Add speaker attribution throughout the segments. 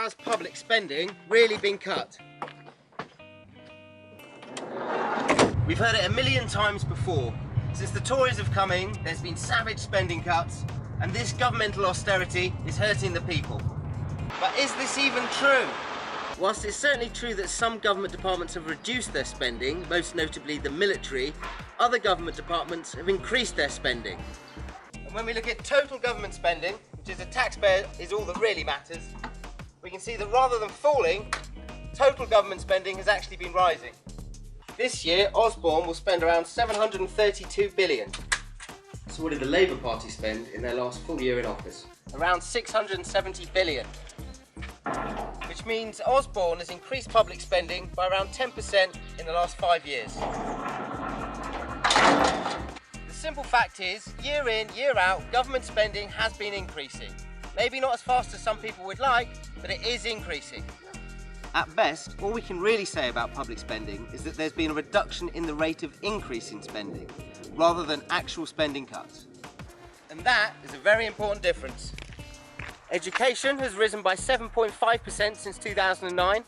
Speaker 1: has public spending really been cut? We've heard it a million times before. Since the Tories have come in, there's been savage spending cuts, and this governmental austerity is hurting the people. But is this even true? Whilst it's certainly true that some government departments have reduced their spending, most notably the military, other government departments have increased their spending. And when we look at total government spending, which is a taxpayer is all that really matters, we can see that rather than falling, total government spending has actually been rising. This year, Osborne will spend around 732 billion. So what did the Labour Party spend in their last full year in office? Around 670 billion. Which means Osborne has increased public spending by around 10% in the last 5 years. The simple fact is, year in, year out, government spending has been increasing. Maybe not as fast as some people would like, but it is increasing. At best, all we can really say about public spending is that there's been a reduction in the rate of increase in spending, rather than actual spending cuts. And that is a very important difference. Education has risen by 7.5% since 2009.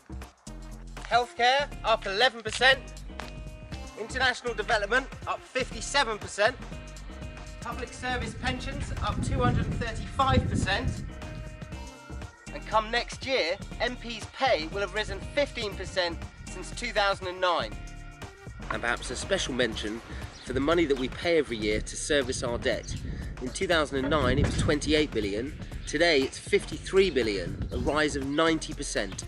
Speaker 1: Healthcare up 11%. International development up 57%. Public service pensions up 235%. And come next year, MPs' pay will have risen 15% since 2009. And perhaps a special mention for the money that we pay every year to service our debt. In 2009 it was 28 billion, today it's 53 billion, a rise of 90%.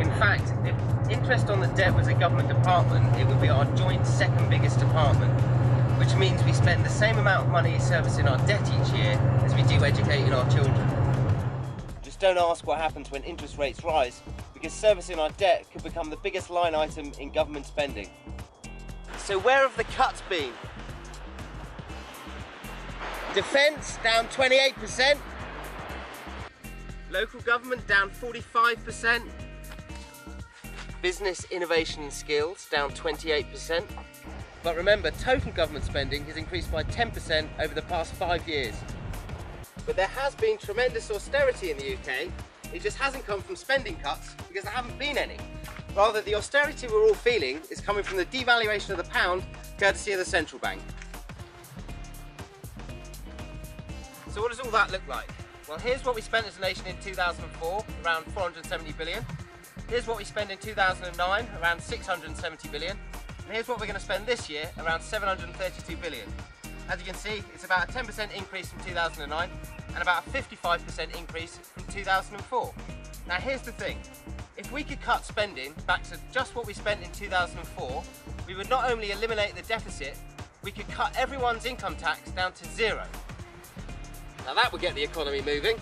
Speaker 1: In fact, if interest on the debt was a government department, it would be our joint second biggest department, which means we spend the same amount of money servicing our debt each year as we do educating our children. Just don't ask what happens when interest rates rise, because servicing our debt could become the biggest line item in government spending. So where have the cuts been? Defence down 28%, local government down 45%, business, innovation and skills down 28%. But remember, total government spending has increased by 10% over the past 5 years. But there has been tremendous austerity in the UK, it just hasn't come from spending cuts because there haven't been any. Rather, the austerity we're all feeling is coming from the devaluation of the pound, courtesy of the central bank. So what does all that look like? Well, here's what we spent as a nation in 2004, around 470 billion. Here's what we spent in 2009, around 670 billion. And here's what we're going to spend this year, around 732 billion. As you can see, it's about a 10% increase from 2009 and about a 55% increase from 2004. Now here's the thing, if we could cut spending back to just what we spent in 2004, we would not only eliminate the deficit, we could cut everyone's income tax down to 0. Now that would get the economy moving.